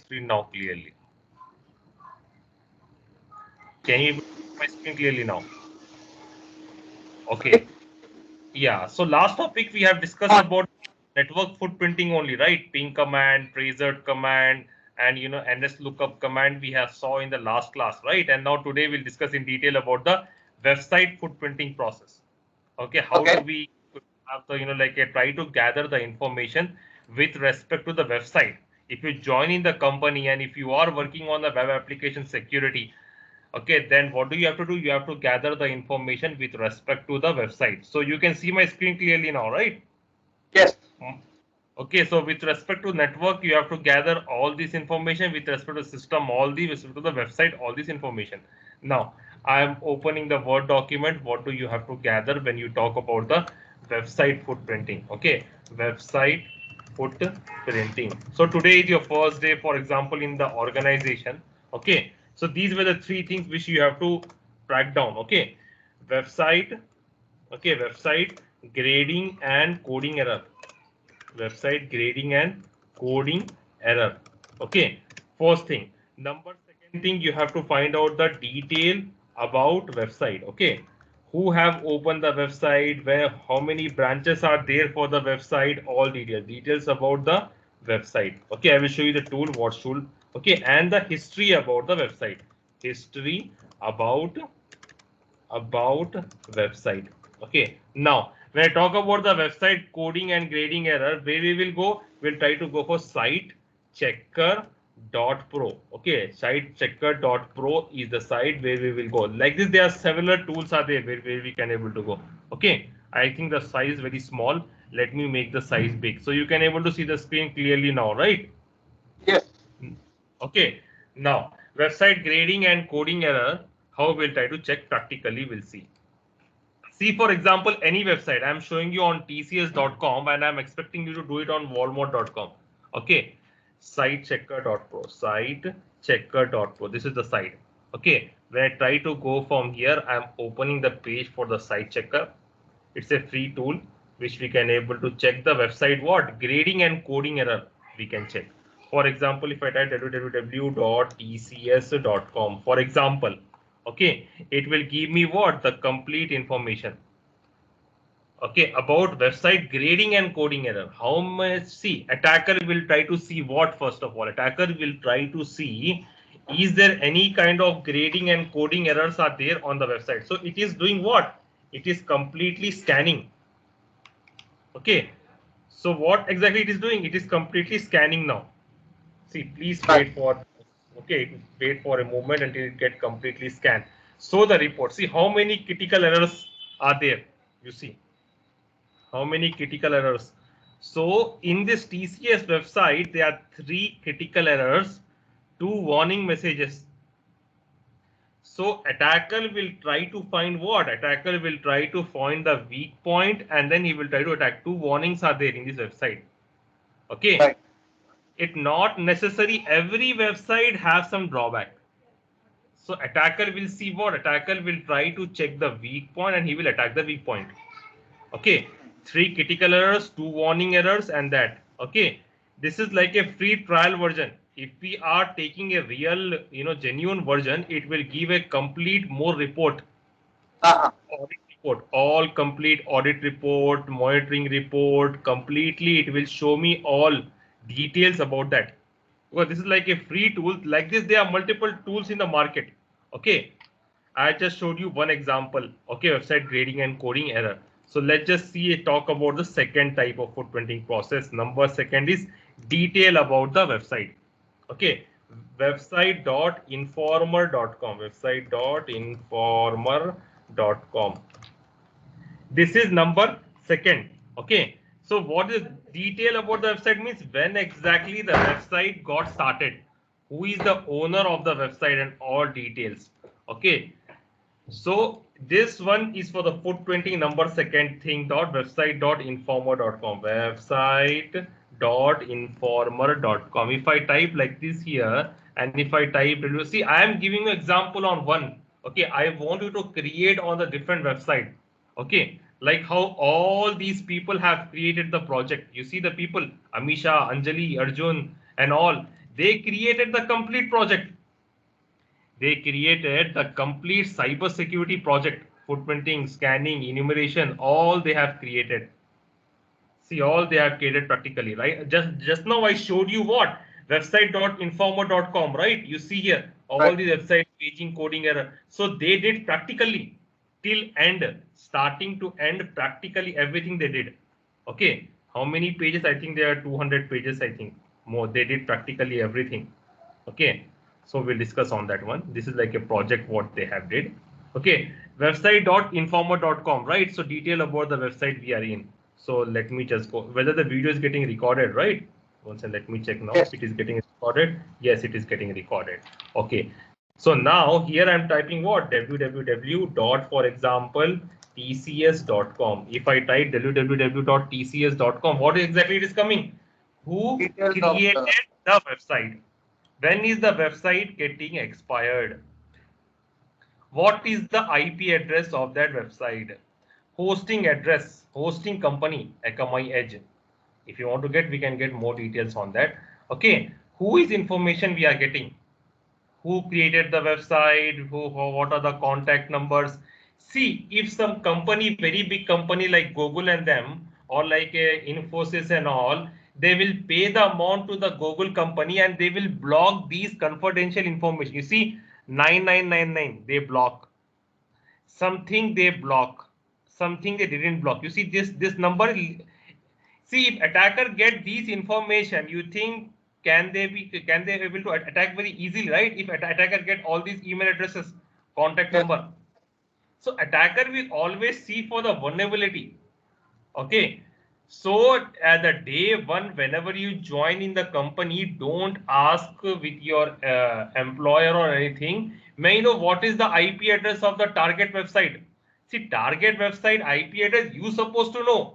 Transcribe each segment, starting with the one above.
screen now clearly? Can you see my screen clearly now? Okay. Yeah. So last topic we have discussed about network footprinting only, right? Ping command, tracer command, and NS lookup command we have saw in the last class, right? And now today we'll discuss in detail about the website footprinting process. Okay, how do Okay. we have the try to gather the information with respect to the website? If you join in the company and if you are working on the web application security, okay, then what do you have to do? You have to gather the information with respect to the website. So you can see my screen clearly now, right? Yes. Okay, so with respect to network, you have to gather all this information with respect to system, all the with respect to the website, all this information. Now, I am opening the Word document. What do you have to gather when you talk about the website footprinting? Okay, website footprinting. So today is your first day, for example, in the organization. Okay, so these were the three things which you have to track down. Okay, website, okay, website grading and coding error, website grading and coding error. Okay, first thing. Number second thing, you have to find out the detail about website. Okay, who have opened the website, where, how many branches are there for the website, all details about the website. Okay, I will show you the tool, what tool. Okay, and the history about the website, history about website. Okay, now when I talk about the website coding and grading error, where we will go, we'll try to go for site checker.pro. Okay, site checker.pro is the site where we will go. Like this, there are several tools are there where we can able to go. Okay, I think the size is very small. Let me make the size big so you can able to see the screen clearly now, right? Yes. Okay, now website grading and coding error, how we'll try to check practically, we'll see. See, for example, any website I'm showing you on tcs.com and I'm expecting you to do it on walmart.com. Okay, sitechecker.pro, sitechecker.pro. This is the site. Okay, when I try to go from here, I'm opening the page for the site checker. It's a free tool which we can able to check the website what grading and coding error we can check. For example, if I type www.tcs.com, for example, okay, it will give me what the complete information. Okay, about website grading and coding error. How much? See, attacker will try to see what, first of all, attacker will try to see is there any kind of grading and coding errors are there on the website. So it is doing what? It is completely scanning. Okay, so what exactly it is doing? It is completely scanning now. See, please Right. wait for, okay, wait for a moment until it get completely scanned. So the report, see how many critical errors are there. You see how many critical errors. So in this TCS website, there are 3 critical errors, 2 warning messages. So attacker will try to find what? Attacker will try to find the weak point and then he will try to attack. 2 warnings are there in this website. Okay. Right. It not necessary every website has some drawback. So attacker will see what? Attacker will try to check the weak point and he will attack the weak point. Okay, 3 critical errors, 2 warning errors, and that. Okay, this is like a free trial version. If we are taking a real, genuine version, it will give a complete more report, Uh-huh. audit report, all complete audit report, monitoring report, completely. It will show me all details about that. Well, this is like a free tool. Like this, there are multiple tools in the market. Okay, I just showed you one example. Okay, website grading and coding error. So let's just talk about the second type of footprinting process. Number second is detail about the website. Okay, website.informer.com. Website.informer.com. This is number second. Okay, so what is detail about the website means when exactly the website got started, who is the owner of the website and all details. Okay, so this one is for the footprinting. Number second thing dot website.informer.com, website.informer.com. If I type like this here and if I type, you see I am giving you example on one. Okay, I want you to create on the different website. Okay, like how all these people have created the project. You see the people, Amisha, Anjali, Arjun and all, They created the complete project. They created the complete cyber security project, footprinting, scanning, enumeration, all they have created. See, all they have created practically, right? Just now I showed you what? Website.informer.com, right? You see here, all Right. the website paging, coding error. So they did practically till end, starting to end, practically everything they did. Okay. How many pages? I think there are 200 pages, I think. More. They did practically everything. Okay. So we'll discuss on that one. This is like a project what they have did. Okay. Website.informer.com, right? So detail about the website we are in. So let me just go whether the video is getting recorded, right? Once and let me check now Yes. if it is getting recorded. Yes, it is getting recorded. Okay. So now here I'm typing what? www. For example, tcs.com. If I type www.tcs.com, what exactly it is coming? Who Details of created the website? When is the website getting expired? What is the IP address of that website? Hosting address, hosting company, Akamai Edge. If you want to get, we can get more details on that. Okay, who is information we are getting? Who created the website? What are the contact numbers? See, if some company, very big company like Google and them, or like Infosys and all, they will pay the amount to the Google company and they will block these confidential information. You see, 9999 they block, something they block, something they didn't block. You see this number. See, if attacker get these information, you think can they able to attack very easily, right? If attacker get all these email addresses, contact yes. number, so attacker will always see for the vulnerability. Okay, so at the day one, whenever you join in the company, don't ask with your employer or anything. May I know what is the IP address of the target website? See, target website IP address you supposed to know.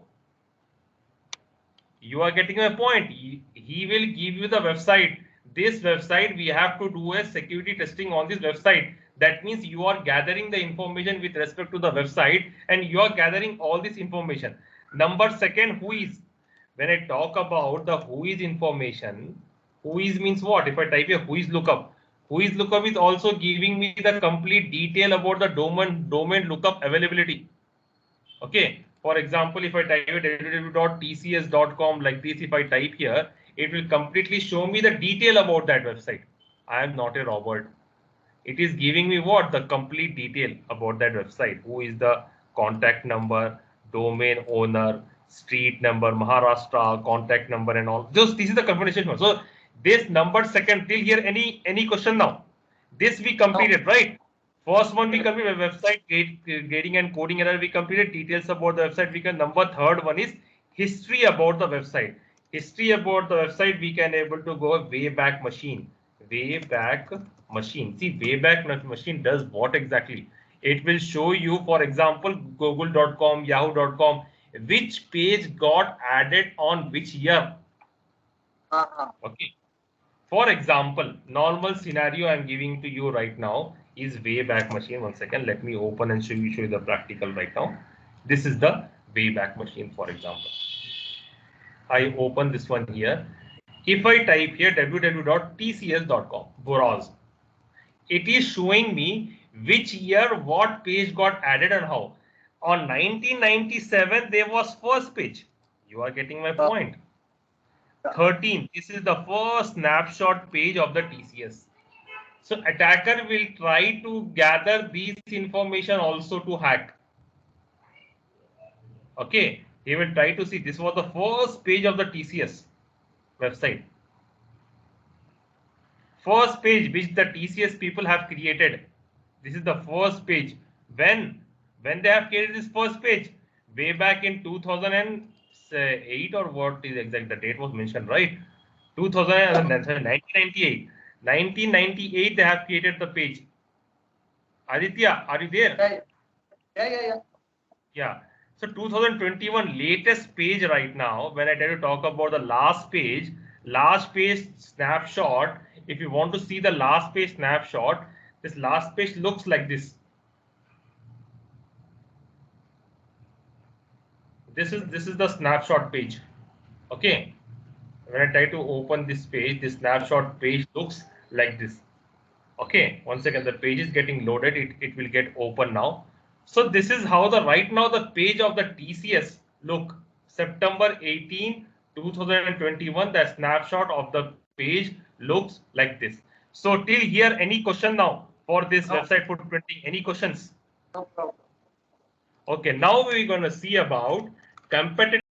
You are getting my point. He will give you the website. This website, we have to do a security testing on this website. That means you are gathering the information with respect to the website and you are gathering all this information. Number second, who is? When I talk about the who is information, who is means what? If I type here who is lookup, who is lookup is also giving me the complete detail about the domain lookup availability. Okay, for example, if I type www.tcs.com like this, if I type here, it will completely show me the detail about that website. I am not a robot. It is giving me what? The complete detail about that website. Who is the contact number, domain owner, street number, Maharashtra, contact number and all. Just this is the confirmation. So this number second till here, any question now? This we No. completed, right? First one we Yes. completed website grading and coding error. We completed details about the website. We can number third one is history about the website. History about the website. We can able to go way back machine. Way back machine. See, Wayback Machine does what exactly? It will show you, for example, google.com, yahoo.com, which page got added on which year. Okay. For example, normal scenario I'm giving to you right now is Wayback Machine. One second, let me open and show you the practical right now. This is the Wayback Machine, for example. I open this one here. If I type here www.tcs.com, browse, it is showing me which year what page got added and how. On 1997, there was first page. You are getting my point. 13, this is the first snapshot page of the TCS. So attacker will try to gather these information also to hack. Okay, he will try to see this was the first page of the TCS website. First page which the TCS people have created. This is the first page. When they have created this first page, way back in 2008 or what is exact? The date was mentioned, right? 1998. 1998 they have created the page. Aditya, are you there? Yeah. Yeah. So 2021 latest page right now, when I tell you talk about the last page snapshot, if you want to see the last page snapshot, this last page looks like this. This is the snapshot page. Okay. when I try to open this page, this snapshot page looks like this. Okay, one second, the page is getting loaded. It will get open now. So this is how the right now the page of the TCS look. September 18, 2021, the snapshot of the page looks like this. So till here, any question now for this No. website for printing? Any questions? No problem. Okay, now we're going to see about competitive